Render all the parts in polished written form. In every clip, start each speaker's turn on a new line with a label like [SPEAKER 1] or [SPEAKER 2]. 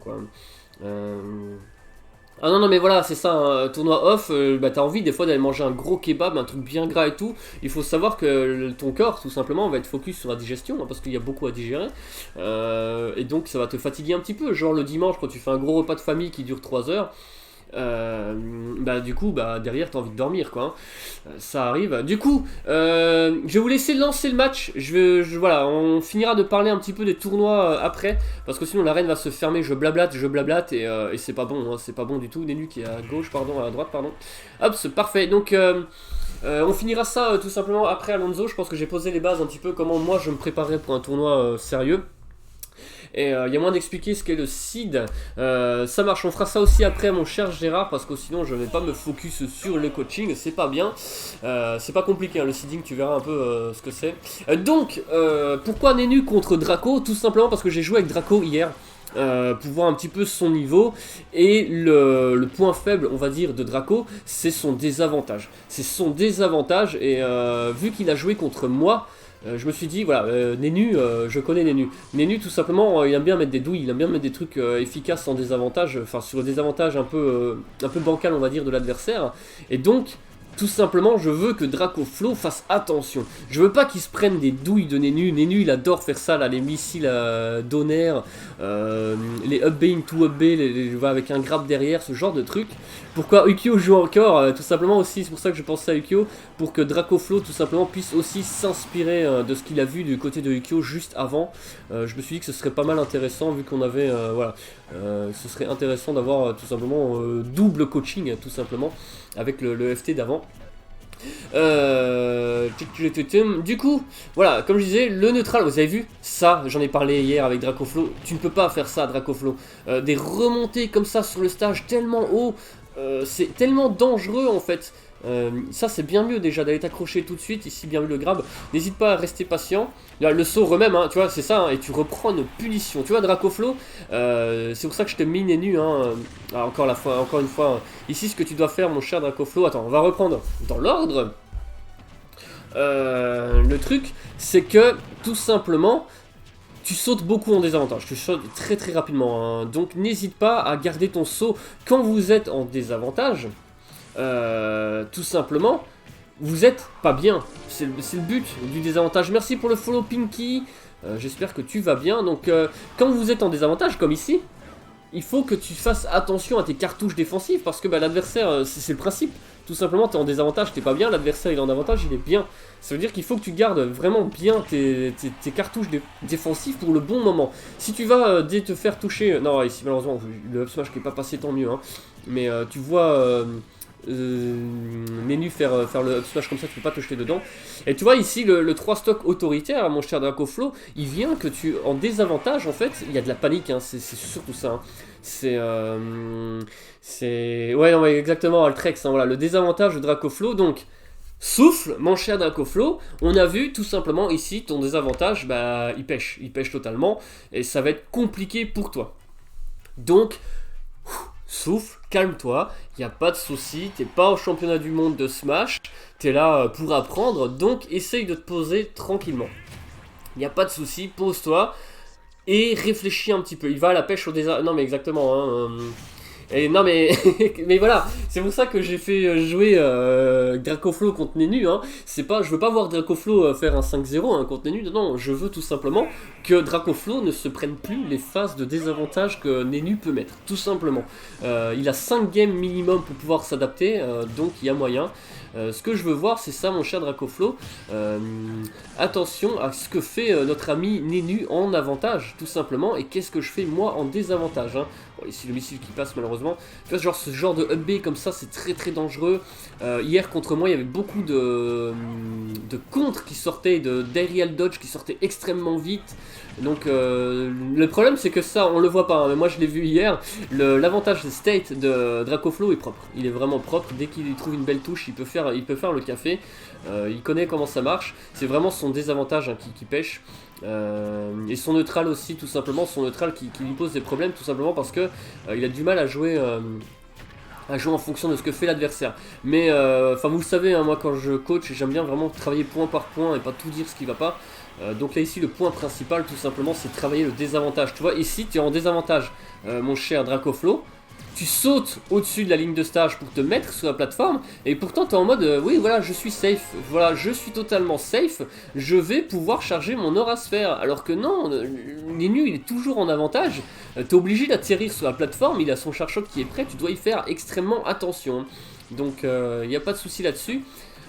[SPEAKER 1] quoi. Ah non, non, mais voilà, c'est ça, un tournoi off, bah, t'as envie des fois d'aller manger un gros kebab, un truc bien gras et tout. Il faut savoir que ton corps, tout simplement, va être focus sur la digestion, hein, parce qu'il y a beaucoup à digérer. Et donc, ça va te fatiguer un petit peu. Genre le dimanche, quand tu fais un gros repas de famille qui dure 3 heures, bah du coup bah derrière t'as envie de dormir quoi, hein. Ça arrive du coup, je vais vous laisser lancer le match. Voilà, on finira de parler un petit peu des tournois après, parce que sinon l'arène va se fermer. Je blablate et c'est pas bon, hein, c'est pas bon du tout. Nenu qui est à gauche, pardon, à droite, pardon. Hop, c'est parfait. Donc on finira ça tout simplement après Alonso. Je pense que j'ai posé les bases un petit peu comment moi je me préparais pour un tournoi sérieux. Et il y a moyen d'expliquer ce qu'est le seed. Ça marche, on fera ça aussi après, mon cher Gérard, parce que sinon je ne vais pas me focus sur le coaching, c'est pas bien. C'est pas compliqué, hein, le seeding, tu verras un peu ce que c'est. Donc, pourquoi Nenu contre Draco? Tout simplement parce que j'ai joué avec Draco hier. Pour voir un petit peu son niveau, et le point faible on va dire de Draco, c'est son désavantage. C'est son désavantage, et vu qu'il a joué contre moi, je me suis dit, voilà, Nenu, je connais Nenu. Nenu, tout simplement, il aime bien mettre des douilles, il aime bien mettre des trucs efficaces en désavantage, enfin sur le désavantage un peu bancal, on va dire, de l'adversaire. Et donc, tout simplement, je veux que Dracoflo fasse attention. Je veux pas qu'il se prenne des douilles de Nenu. Nenu, il adore faire ça, là, les missiles Donner, les up B into up B, avec un grab derrière, ce genre de truc. Pourquoi Ukyo joue encore tout simplement aussi, c'est pour ça que je pensais à Ukyo, pour que Dracoflo tout simplement puisse aussi s'inspirer de ce qu'il a vu du côté de Ukyo juste avant. Je me suis dit que ce serait pas mal intéressant vu qu'on avait, voilà, ce serait intéressant d'avoir tout simplement double coaching tout simplement avec le FT d'avant. Du coup, voilà, comme je disais, le neutral, vous avez vu, ça, j'en ai parlé hier avec Dracoflo, tu ne peux pas faire ça, Dracoflo. Des remontées comme ça sur le stage tellement haut, c'est tellement dangereux en fait. Ça c'est bien mieux déjà d'aller t'accrocher tout de suite, ici bien mieux le grab, n'hésite pas à rester patient. Là, le saut remème, hein, tu vois, c'est ça, hein, et tu reprends une punition. Tu vois, Dracoflo, c'est pour ça que je t'ai mis Nenu, hein. Encore une fois, ici ce que tu dois faire, mon cher Dracoflo, attends, on va reprendre dans l'ordre. Le truc, c'est que tout simplement, tu sautes beaucoup en désavantage, tu sautes très très rapidement, hein. Donc n'hésite pas à garder ton saut quand vous êtes en désavantage. Tout simplement, vous êtes pas bien. C'est le but du désavantage. Merci pour le follow Pinky. J'espère que tu vas bien. Donc, quand vous êtes en désavantage, comme ici, il faut que tu fasses attention à tes cartouches défensives parce que bah, l'adversaire, c'est le principe. Tout simplement, tu es en désavantage, t'es pas bien. L'adversaire, il est en avantage, il est bien. Ça veut dire qu'il faut que tu gardes vraiment bien tes cartouches défensives pour le bon moment. Si tu vas dès te faire toucher. Non, ici, malheureusement, le up smash qui n'est pas passé, tant mieux. Hein. Mais tu vois. Nenu faire le up smash comme ça, tu peux pas te jeter dedans. Et tu vois ici le 3 stock autoritaire, mon cher Dracoflo, il vient que tu en désavantage en fait, il y a de la panique, hein, c'est surtout ça. Hein. C'est ouais, non, ouais, exactement, Altrex, hein, voilà, le désavantage de Dracoflo, donc souffle, mon cher Dracoflo, on a vu tout simplement ici ton désavantage, bah il pêche totalement, et ça va être compliqué pour toi. Donc, souffle, calme-toi, il n'y a pas de souci, t'es pas au championnat du monde de Smash, t'es là pour apprendre, donc essaye de te poser tranquillement. Il n'y a pas de souci, pose-toi et réfléchis un petit peu. Il va à la pêche au désert. Non mais exactement, hein, et non mais, mais voilà, c'est pour ça que j'ai fait jouer Dracoflo contre Nenu, hein. C'est pas, je veux pas voir Dracoflo faire un 5-0 hein, contre Nenu, non, je veux tout simplement que Dracoflo ne se prenne plus les phases de désavantage que Nenu peut mettre, tout simplement. Il a 5 games minimum pour pouvoir s'adapter, donc il y a moyen. Ce que je veux voir, c'est ça, mon cher Dracoflo. Attention à ce que fait notre ami Nenu en avantage, tout simplement, et qu'est-ce que je fais moi en désavantage. Hein. Bon, ici le missile qui passe malheureusement. Tu vois, ce genre de up B comme ça, c'est très très dangereux. Hier contre moi, il y avait beaucoup de contres qui sortaient, d'aerial dodge qui sortaient extrêmement vite. Donc le problème c'est que ça on le voit pas, hein, mais moi je l'ai vu hier, l'avantage de state de Dracoflo est propre, il est vraiment propre, dès qu'il trouve une belle touche il peut faire le café, il connaît comment ça marche, c'est vraiment son désavantage hein, qui pêche. Et son neutral aussi tout simplement, son neutral qui lui pose des problèmes tout simplement parce que il a du mal à jouer en fonction de ce que fait l'adversaire. Mais enfin vous le savez, hein, moi quand je coach j'aime bien vraiment travailler point par point et pas tout dire ce qui va pas. Donc là ici le point principal tout simplement c'est de travailler le désavantage. Tu vois ici tu es en désavantage mon cher Dracoflo. Tu sautes au-dessus de la ligne de stage pour te mettre sur la plateforme et pourtant tu es en mode oui voilà je suis safe, voilà je suis totalement safe, je vais pouvoir charger mon aura sphère. Alors que non, Nenu il est toujours en avantage, t'es obligé d'atterrir sur la plateforme, il a son char-choc qui est prêt, tu dois y faire extrêmement attention. Donc il n'y a pas de souci là-dessus.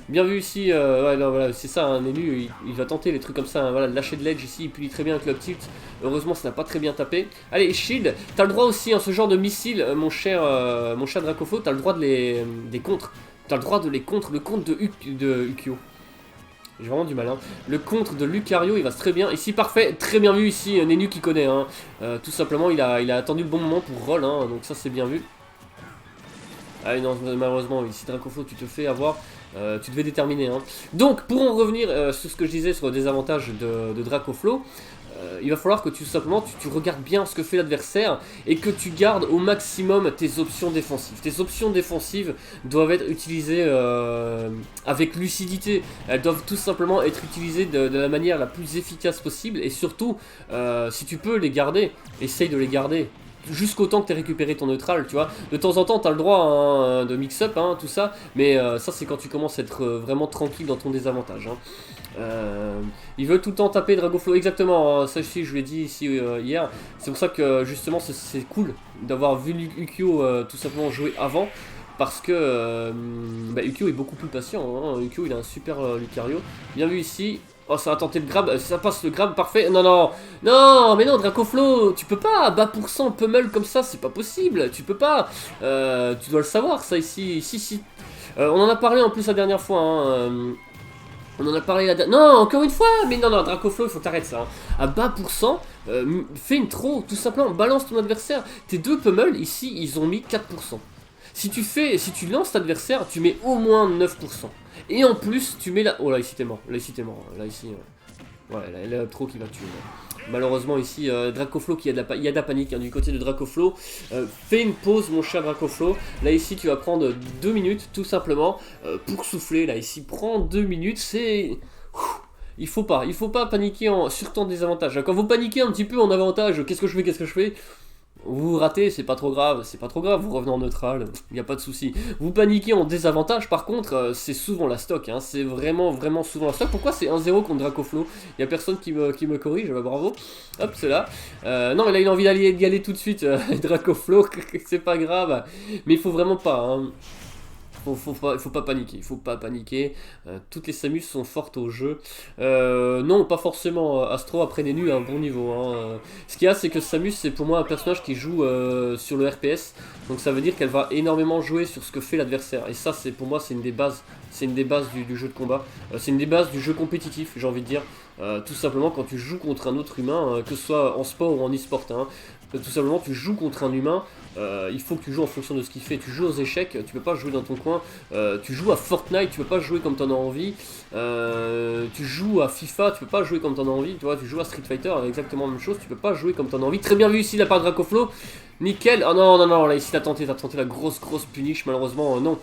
[SPEAKER 1] Bien vu ici, ouais, non, voilà, c'est ça, un élu, il va tenter les trucs comme ça, hein, voilà, lâcher de l'edge ici, il punit très bien avec le tilt. Heureusement, ça n'a pas très bien tapé. Allez, shield, t'as le droit aussi, hein, ce genre de missile, mon cher Dracoflo, t'as le droit de des contre. T'as le droit de les contre, le contre de Ukyo. J'ai vraiment du mal, hein. Le contre de Lucario, il va très bien. Ici, parfait, très bien vu ici, Nenu qui connaît, hein. Tout simplement, il a attendu le bon moment pour roll, hein, donc ça c'est bien vu. Ah non, malheureusement, ici Dracoflo, tu te fais avoir. Tu devais déterminer. Hein. Donc, pour en revenir sur ce que je disais sur le désavantage de Dracoflo, il va falloir que tout simplement tu regardes bien ce que fait l'adversaire et que tu gardes au maximum tes options défensives. Tes options défensives doivent être utilisées avec lucidité. Elles doivent tout simplement être utilisées de la manière la plus efficace possible et surtout, si tu peux les garder, essaye de les garder. Jusqu'au temps que tu aies récupéré ton neutral, tu vois. De temps en temps, tu as le droit hein, de mix-up, hein, tout ça. Mais ça, c'est quand tu commences à être vraiment tranquille dans ton désavantage. Hein. Ils veulent tout le temps taper Dracoflo, exactement. Hein, ça aussi, je l'ai dit ici hier. C'est pour ça que justement, c'est cool d'avoir vu Ukyo tout simplement jouer avant. Parce que Ukyo est beaucoup plus patient. Hein. Ukyo, il a un super Lucario. Bien vu ici. Oh, ça va tenter le grab, ça passe le grab, parfait. Non, non, non, mais non, Dracoflo, tu peux pas, bas pour cent, pummel comme ça, c'est pas possible, tu peux pas. Tu dois le savoir, ça ici, si. On en a parlé en plus la dernière fois, hein. On en a parlé la dernière... Non, encore une fois, mais non, Dracoflo, il faut t'arrêter ça. Hein. À bas pour cent, fais une throw, tout simplement, balance ton adversaire. Tes deux pummels, ici, ils ont mis 4%. Si tu lances ton adversaire, tu mets au moins 9%. Et en plus, tu mets la... Oh là, ici t'es mort. Là, ici t'es mort. Là, ici... Ouais, là, trop qui va tuer. Malheureusement, ici, Dracoflo, il y a de la panique hein, du côté de Dracoflo. Fais une pause, mon cher Dracoflo. Là, ici, tu vas prendre 2 minutes, tout simplement, pour souffler. Là, ici, prends 2 minutes. C'est... Il faut pas paniquer sur ton désavantage. Quand vous paniquez un petit peu en avantage, qu'est-ce que je fais vous ratez, c'est pas trop grave, vous revenez en neutral, il n'y a pas de souci. Vous paniquez en désavantage, par contre, c'est souvent la stock, hein, c'est vraiment souvent la stock. Pourquoi c'est 1-0 contre Dracoflo? Il n'y a personne qui me corrige, bah, bravo. Hop, c'est là. Non, mais là il a envie d'y aller tout de suite, Dracoflo, c'est pas grave, mais il faut vraiment pas, hein. Il faut pas paniquer, toutes les Samus sont fortes au jeu. Non, pas forcément Astro après Nenu à un bon niveau. Hein. Ce qu'il y a, c'est que Samus, c'est pour moi un personnage qui joue sur le RPS, donc ça veut dire qu'elle va énormément jouer sur ce que fait l'adversaire. Et ça, pour moi, c'est une des bases. C'est une des bases du jeu de combat. C'est une des bases du jeu compétitif, j'ai envie de dire. Tout simplement, quand tu joues contre un autre humain, que ce soit en sport ou en e-sport, hein, tout simplement, tu joues contre un humain. Il faut que tu joues en fonction de ce qu'il fait. Tu joues aux échecs, tu peux pas jouer dans ton coin. Tu joues à Fortnite, tu peux pas jouer comme t'en as envie. Tu joues à FIFA, tu peux pas jouer comme t'en as envie. Tu vois, tu joues à Street Fighter, exactement la même chose. Tu peux pas jouer comme t'en as envie. Très bien vu ici la part de Dracoflo. Nickel. Oh non, là ici t'as tenté la grosse punish. Malheureusement, non.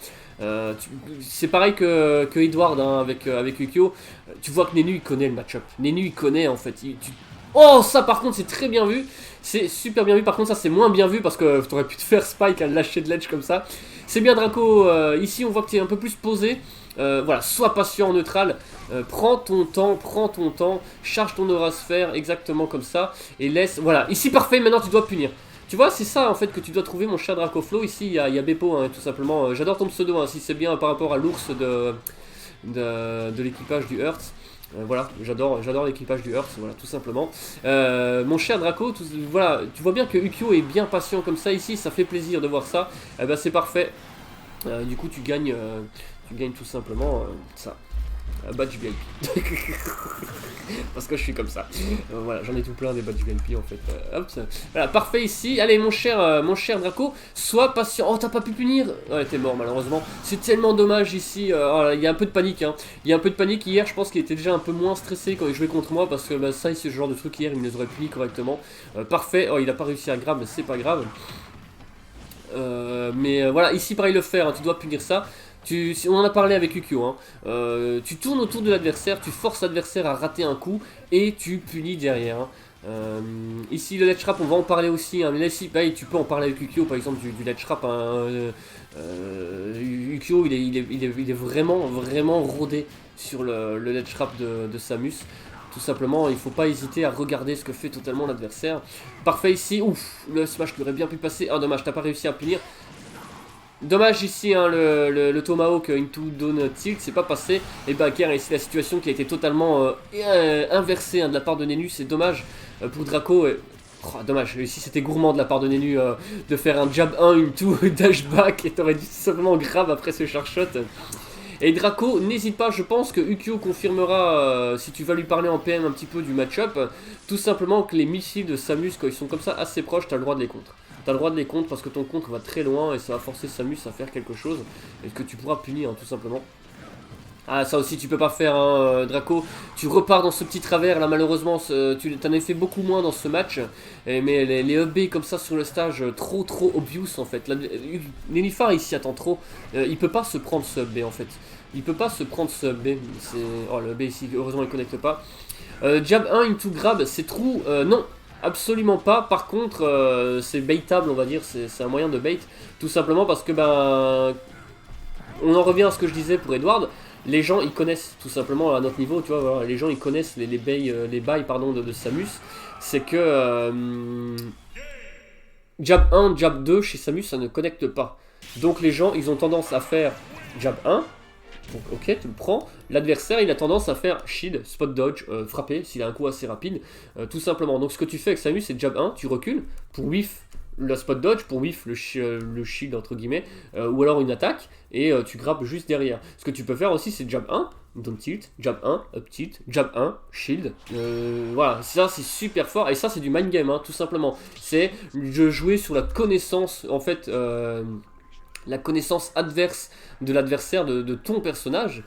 [SPEAKER 1] C'est pareil que Edward hein, avec Ukyo. Tu vois que Nenu il connaît le match-up. Nenu il connaît en fait. Oh, ça par contre, c'est très bien vu. C'est super bien vu. Par contre, ça c'est moins bien vu parce que tu aurais pu te faire Spike à lâcher de l'edge comme ça. C'est bien, Draco. Ici, on voit que tu es un peu plus posé. Voilà, sois patient en neutral. Prends ton temps. Charge ton aura sphère exactement comme ça. Et laisse. Voilà, ici, parfait. Maintenant, tu dois punir. Tu vois, c'est ça en fait que tu dois trouver, mon cher Dracoflo. Ici, il y a Beppo, hein, tout simplement. J'adore ton pseudo, hein, si c'est bien par rapport à l'ours de l'équipage du Earth. Voilà, j'adore l'équipage du Earth, voilà, tout simplement. Mon cher Draco, voilà, tu vois bien que Ukyo est bien patient comme ça ici, ça fait plaisir de voir ça. Ben, c'est parfait. Du coup, tu gagnes tout simplement ça. Badge VIP. Parce que je suis comme ça. Voilà, j'en ai tout plein des badges VIP en fait. Hop, voilà, parfait ici. Allez, mon cher Draco, sois patient. Oh, t'as pas pu punir. Ouais, t'es mort malheureusement. C'est tellement dommage ici. Oh, il y a un peu de panique. Hein. Il y a un peu de panique hier. Je pense qu'il était déjà un peu moins stressé quand il jouait contre moi parce que bah, ça, ce genre de truc hier, il me les aurait puni correctement. Parfait. Oh, il a pas réussi à grab, mais c'est pas grave. Mais voilà, ici pareil le faire. Hein. Tu dois punir ça. On en a parlé avec Ukyo, hein. Tu tournes autour de l'adversaire, tu forces l'adversaire à rater un coup et tu punis derrière. Hein. Ici le ledge trap, on va en parler aussi, hein. Mais là ici pareil, tu peux en parler avec Ukyo par exemple du ledge trap, hein. Ukyo il est vraiment rodé sur le ledge trap de Samus. Tout simplement, il faut pas hésiter à regarder ce que fait totalement l'adversaire. Parfait ici, ouf, le smash qui aurait bien pu passer. Ah dommage, t'as pas réussi à punir. Dommage ici, hein, le Tomahawk into Down Tilt, c'est pas passé. Et Baker, ici la situation qui a été totalement inversée, hein, de la part de Nenu, c'est dommage pour Draco. Oh, dommage, ici c'était gourmand de la part de Nenu de faire un jab 1 into dashback et t'aurais dû seulement grave après ce shark shot. Et Draco, n'hésite pas, je pense que Ukyo confirmera, si tu vas lui parler en PM un petit peu du match-up, tout simplement que les missiles de Samus, quand ils sont comme ça assez proches, t'as le droit de les contre. T'as le droit de les contre parce que ton contre va très loin et ça va forcer Samus à faire quelque chose et que tu pourras punir, hein, tout simplement. Ah, ça aussi tu peux pas faire, hein, Draco. Tu repars dans ce petit travers là, malheureusement. Tu t'en as fait beaucoup moins dans ce match. Mais les up B comme ça sur le stage, trop obvious en fait. Nenifar ici attend trop. Il peut pas se prendre ce up B en fait. Il peut pas se prendre ce up B. Oh, le up B ici, heureusement il connecte pas. Jab 1 into grab, c'est true. Non. Absolument pas, par contre c'est baitable on va dire, c'est un moyen de bait, tout simplement parce que ben on en revient à ce que je disais pour Edward, les gens ils connaissent tout simplement à notre niveau, tu vois, voilà, les gens ils connaissent les bails pardon, de Samus, c'est que jab 1, jab 2 chez Samus ça ne connecte pas, donc les gens ils ont tendance à faire jab 1, donc ok, tu le prends. L'adversaire, il a tendance à faire shield, spot dodge, frapper, s'il a un coup assez rapide, tout simplement. Donc ce que tu fais avec Samus, c'est jab 1, tu recules pour whiff le spot dodge, pour whiff le shield entre guillemets, ou alors une attaque, et tu grappes juste derrière. Ce que tu peux faire aussi, c'est jab 1, down tilt, jab 1, up tilt, jab 1, shield. Voilà, ça c'est super fort, et ça c'est du mind game, hein, tout simplement. C'est de jouer sur la connaissance, en fait... la connaissance adverse de l'adversaire de ton personnage,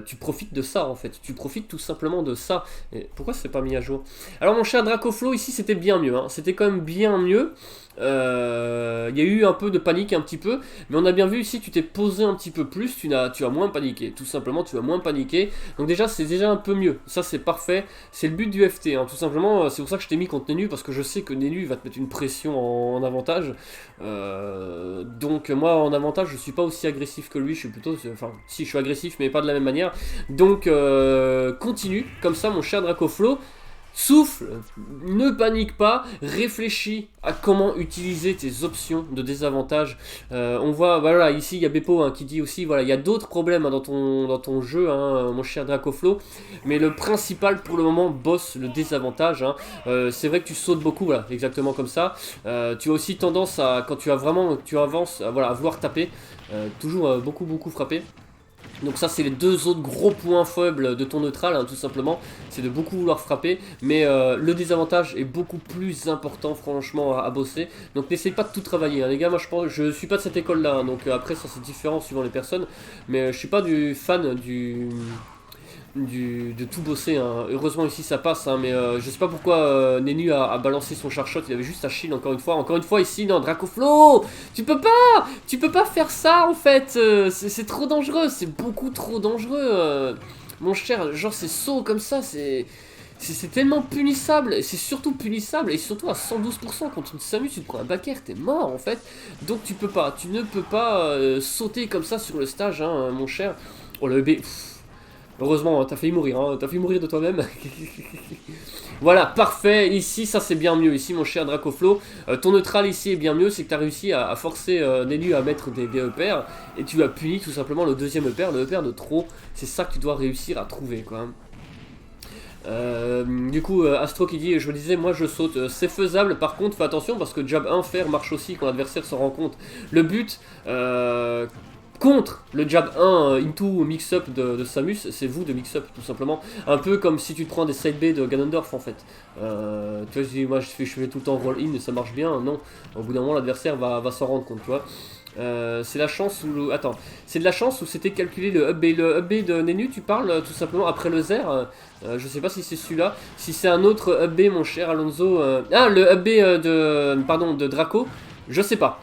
[SPEAKER 1] tu profites de ça en fait, tu profites tout simplement de ça. Et pourquoi c'est pas mis à jour? Alors mon cher Dracoflo ici c'était bien mieux, hein. C'était quand même bien mieux. Il y a eu un peu de panique un petit peu, mais on a bien vu ici tu t'es posé un petit peu plus, tu as moins paniqué, tout simplement tu as moins paniqué, donc déjà c'est déjà un peu mieux, ça c'est parfait, c'est le but du FT, hein. Tout simplement c'est pour ça que je t'ai mis contre Nenu, parce que je sais que Nenu va te mettre une pression en avantage, donc moi en avantage je suis pas aussi agressif que lui, je suis plutôt, enfin si je suis agressif mais pas de la même manière, donc continue comme ça mon cher Dracoflo. Souffle, ne panique pas, réfléchis à comment utiliser tes options de désavantage. On voit, voilà, ici il y a Beppo, hein, qui dit aussi, voilà, il y a d'autres problèmes, hein, dans ton jeu, hein, mon cher Dracoflo, mais le principal pour le moment, bosse le désavantage. Hein. C'est vrai que tu sautes beaucoup, voilà, exactement comme ça. Tu as aussi tendance à, quand tu avances, voilà, à vouloir taper, toujours beaucoup frapper. Donc ça c'est les deux autres gros points faibles de ton neutral, hein, tout simplement, c'est de beaucoup vouloir frapper, mais le désavantage est beaucoup plus important franchement à bosser, donc n'essaye pas de tout travailler, hein, les gars. Moi je suis pas de cette école là, hein, donc après ça c'est différent suivant les personnes, mais je suis pas du fan de tout bosser, hein. Heureusement ici ça passe, hein, mais je sais pas pourquoi Nenu a balancé son char shot, il avait juste à shield encore une fois ici, non, Dracoflo, tu peux pas faire ça en fait, c'est trop dangereux, c'est beaucoup trop dangereux, mon cher, genre ces sauts comme ça, c'est tellement punissable, et c'est surtout punissable, et surtout à 112% quand tu te Samus, tu te prends un backer, t'es mort en fait, donc tu ne peux pas sauter comme ça sur le stage, hein, mon cher. Oh le B. Heureusement, t'as failli mourir, hein, t'as failli mourir de toi-même. Voilà, parfait, ici ça c'est bien mieux, ici mon cher Dracoflo, ton neutral ici est bien mieux, c'est que t'as réussi à forcer Nenu à mettre des EPR, et tu as puni tout simplement le deuxième EPR, le EPR de trop, c'est ça que tu dois réussir à trouver quoi. Du coup Astro qui dit, je me disais moi je saute, c'est faisable, par contre fais attention parce que jab 1 faire marche aussi quand l'adversaire s'en rend compte. Le but contre le jab 1 into mix-up de Samus, c'est vous de mix-up tout simplement. Un peu comme si tu te prends des side B de Ganondorf en fait. Tu vois, moi je fais tout le temps roll-in et ça marche bien, non. Au bout d'un moment l'adversaire va s'en rendre compte, tu vois. C'est la chance ou... Attends, c'est de la chance ou c'était calculé le up B? Le up B de Nenu, tu parles tout simplement après le Zer. Je sais pas si c'est celui-là. Si c'est un autre up B, mon cher Alonso... Ah, le up B de... Pardon, de Draco. Je sais pas.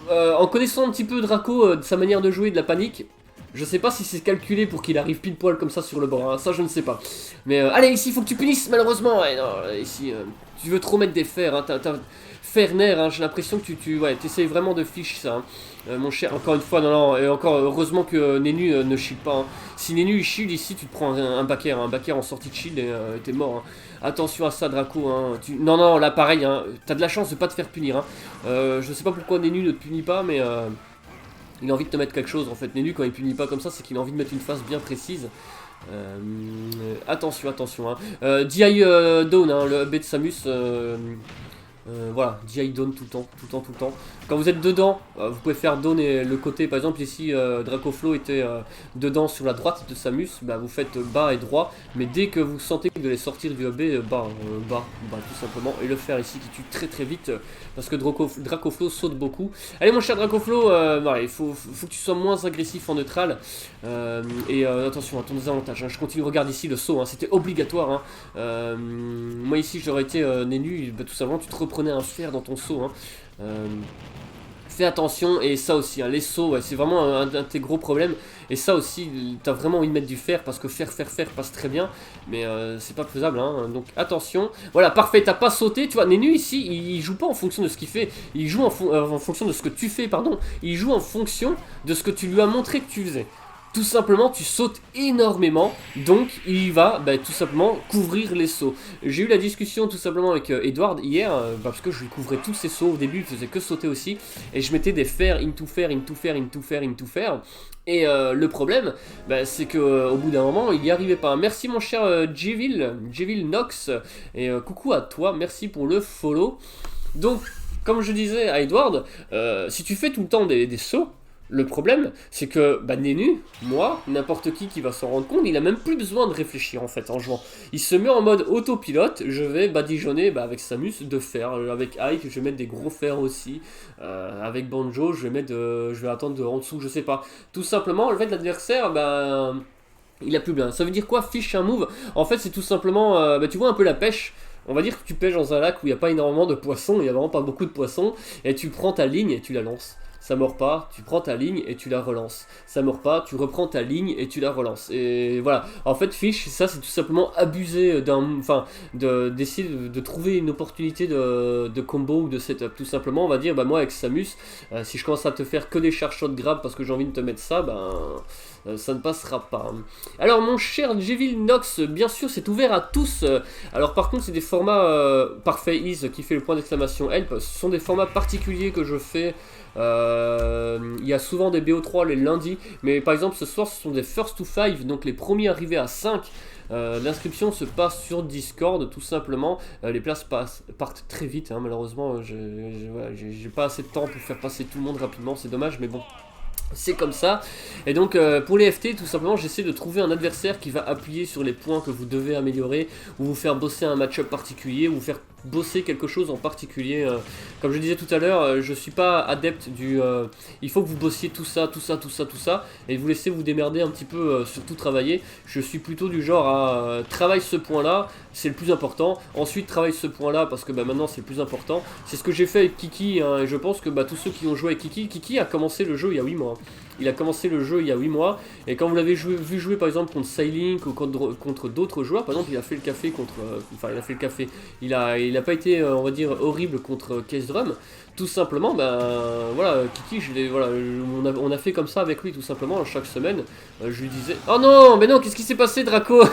[SPEAKER 1] En connaissant un petit peu Draco, de sa manière de jouer, de la panique, je sais pas si c'est calculé pour qu'il arrive pile poil comme ça sur le banc, hein, ça je ne sais pas. Mais allez, ici il faut que tu punisses malheureusement. Ouais, non, ici tu veux trop mettre des fers, hein, Ferner, hein, j'ai l'impression que ouais, t'essayes vraiment de fiche ça. Hein. Mon cher, encore une fois, non, non, et encore heureusement que Nenu ne shield pas. Hein. Si Nenu il shield ici, tu te prends un backer en sortie de shield et t'es mort. Hein. Attention à ça, Draco. Hein. Non, non, là pareil, hein, t'as de la chance de pas te faire punir. Hein. Je sais pas pourquoi Nenu ne te punit pas, mais il a envie de te mettre quelque chose en fait. Nenu, quand il punit pas comme ça, c'est qu'il a envie de mettre une phase bien précise. Attention, attention. Hein. DI Dawn, hein, le B de Samus. Voilà, DI Dawn tout le temps, tout le temps, tout le temps. Quand vous êtes dedans, vous pouvez faire Dawn et le côté, par exemple ici Dracoflo était dedans sur la droite de Samus, bah, vous faites bas et droit, mais dès que vous sentez que vous allez sortir du AB, bas, tout simplement, et le faire ici qui tue très très vite, parce que Dracoflo saute beaucoup. Allez mon cher Dracoflo, voilà, il faut que tu sois moins agressif en neutral, attention à ton désavantage, hein. Je continue, regarde ici le saut, hein, c'était obligatoire, hein. Moi ici j'aurais été Nenu, bah, tout simplement tu te reprenais un fer dans ton saut, hein. Fais attention, et ça aussi, hein, les sauts, ouais, c'est vraiment un de tes gros problèmes. Et ça aussi, t'as vraiment envie de mettre du fer, parce que fer passe très bien, mais c'est pas faisable, hein, donc attention. Voilà, parfait, t'as pas sauté, tu vois, Nenu ici, il joue pas en fonction de ce qu'il fait, il joue en fonction de ce que tu fais, pardon, il joue en fonction de ce que tu lui as montré que tu faisais. Tout simplement, tu sautes énormément, donc il va tout simplement couvrir les sauts. J'ai eu la discussion tout simplement avec Edward hier, parce que je lui couvrais tous ses sauts au début, il faisait que sauter aussi, et je mettais des fers, into fer, into fer, into fer, into fer. Et le problème, c'est qu'au bout d'un moment, il n'y arrivait pas. Merci mon cher Jevil Nox, et coucou à toi, merci pour le follow. Donc, comme je disais à Edward, si tu fais tout le temps des sauts, le problème, c'est que Nenu, moi, n'importe qui va s'en rendre compte, il a même plus besoin de réfléchir en fait en jouant. Il se met en mode autopilote, je vais badigeonner avec Samus de fer, avec Ike, je vais mettre des gros fers aussi, avec Banjo, je vais attendre en dessous, je sais pas. Tout simplement, le fait l'adversaire, il a plus bien. Ça veut dire quoi, fiche un move? En fait, c'est tout simplement, tu vois un peu la pêche. On va dire que tu pêches dans un lac où il n'y a pas énormément de poissons, il n'y a vraiment pas beaucoup de poissons, et tu prends ta ligne et tu la lances. Ça mord pas, tu prends ta ligne et tu la relances. Ça mord pas, tu reprends ta ligne et tu la relances. Et voilà. En fait, fiche, ça c'est tout simplement abuser d'essayer de trouver une opportunité de combo ou de setup. Tout simplement, on va dire, moi avec Samus, si je commence à te faire que des char shot grab parce que j'ai envie de te mettre ça, ça ne passera pas. Alors mon cher Jevil Nox, bien sûr c'est ouvert à tous. Alors par contre c'est des formats Parfait Is qui fait le point d'exclamation help. Ce sont des formats particuliers que je fais. Il y a souvent des BO3 les lundis, mais par exemple ce soir ce sont des first to 5, donc les premiers arrivés à 5. L'inscription se passe sur Discord tout simplement. Les places partent très vite, hein, malheureusement j'ai pas assez de temps pour faire passer tout le monde rapidement, c'est dommage, mais bon. C'est comme ça, et donc pour les FT tout simplement j'essaie de trouver un adversaire qui va appuyer sur les points que vous devez améliorer, ou vous faire bosser un match-up particulier, ou vous faire bosser quelque chose en particulier. Comme je disais tout à l'heure, je suis pas adepte du il faut que vous bossiez tout ça, et vous laissez vous démerder un petit peu, surtout travailler. Je suis plutôt du genre à travaille ce point là, c'est le plus important, ensuite travaille ce point là parce que maintenant c'est le plus important. C'est ce que j'ai fait avec Kiki, hein, et je pense que tous ceux qui ont joué avec Kiki a commencé le jeu il y a 8 mois. Il a commencé le jeu il y a 8 mois, et quand vous l'avez vu jouer par exemple contre Sailink ou contre d'autres joueurs, par exemple il a fait le café contre... il a pas été, on va dire, horrible contre Case Drum. Tout simplement, voilà, Kiki, on a fait comme ça avec lui tout simplement, chaque semaine. Je lui disais, oh non, mais non, qu'est-ce qui s'est passé Draco?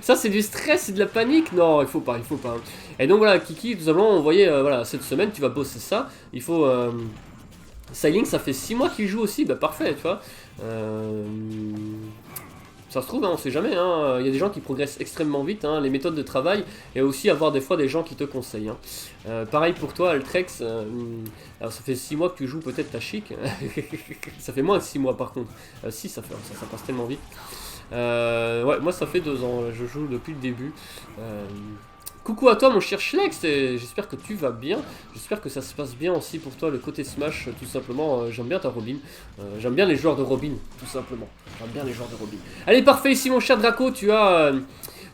[SPEAKER 1] Ça c'est du stress, c'est de la panique. Non, il faut pas. Et donc voilà, Kiki, tout simplement, on voyait, voilà, cette semaine tu vas bosser ça, il faut... Sailing, ça fait 6 mois qu'il joue aussi, parfait, tu vois. Ça se trouve, hein, on sait jamais, hein. Il y a des gens qui progressent extrêmement vite, hein, les méthodes de travail, et aussi avoir des fois des gens qui te conseillent. Hein. Pareil pour toi, Altrex, alors ça fait 6 mois que tu joues peut-être ta chic. Ça fait moins de 6 mois par contre. Si, ça passe tellement vite. Ouais, moi ça fait 2 ans, je joue depuis le début. Coucou à toi mon cher Schlex, j'espère que tu vas bien, j'espère que ça se passe bien aussi pour toi le côté Smash, tout simplement. J'aime bien ta Robin, j'aime bien les joueurs de Robin, tout simplement, j'aime bien les joueurs de Robin. Allez, parfait, ici mon cher Draco, tu as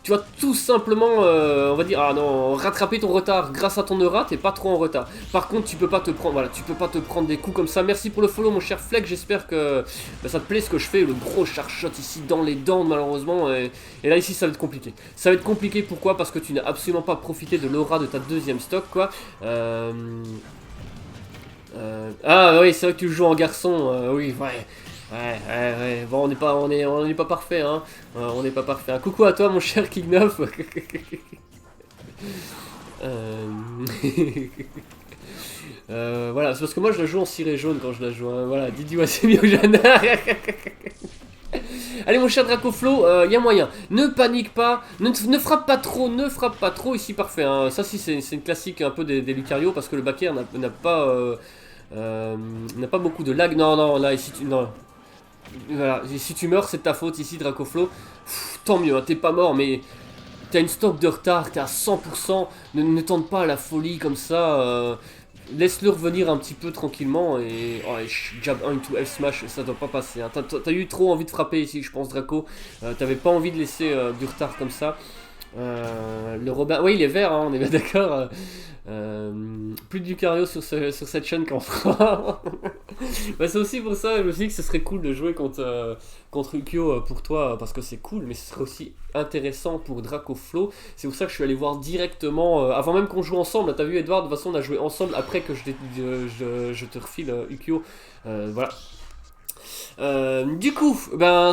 [SPEAKER 1] tu vas tout simplement, on va dire, ah non, rattraper ton retard grâce à ton aura, t'es pas trop en retard. Par contre, tu peux pas te prendre, voilà, tu peux pas te prendre des coups comme ça. Merci pour le follow, mon cher Fleck, j'espère que bah, ça te plaît ce que je fais, le gros shark shot ici dans les dents, malheureusement. Et là, ici, ça va être compliqué. Ça va être compliqué, pourquoi? Parce que tu n'as absolument pas profité de l'aura de ta deuxième stock, quoi. Ah oui, c'est vrai que tu joues en garçon, oui, ouais. Ouais. Bon, on n'est pas parfait, hein. On n'est pas parfait. Un coucou à toi, mon cher King9. Voilà, c'est parce que moi je la joue en ciré jaune quand je la joue. Hein. Voilà, Didi, ouais, c'est mieux, Jeanne. Allez, mon cher Dracoflo, y a moyen. Ne panique pas, ne frappe pas trop, ne frappe pas trop. Ici, parfait. Hein. Ça, si, c'est une classique un peu des Lucario parce que le back air n'a pas beaucoup de lag. Non, là, ici, non. Voilà, si tu meurs, c'est de ta faute ici, Dracoflo. Tant mieux, hein, t'es pas mort, mais t'as une stock de retard, t'es à 100%. Ne tente pas à la folie comme ça. Laisse-le revenir un petit peu tranquillement et... Oh, jab 1 into F smash, ça doit pas passer. Hein. T'as eu trop envie de frapper ici, je pense, Draco. T'avais pas envie de laisser du retard comme ça. Le Robin, oui, il est vert, hein, on est bien d'accord. Plus de Lucario sur cette chaîne qu'en fera. Bah, c'est aussi pour ça, je me suis dit que ce serait cool de jouer contre Ukyo pour toi, parce que c'est cool, mais ce serait aussi intéressant pour Dracoflo. C'est pour ça que je suis allé voir directement, avant même qu'on joue ensemble. T'as vu, Edouard, de toute façon, on a joué ensemble après que je te refile Ukyo. Voilà. Du coup, ben,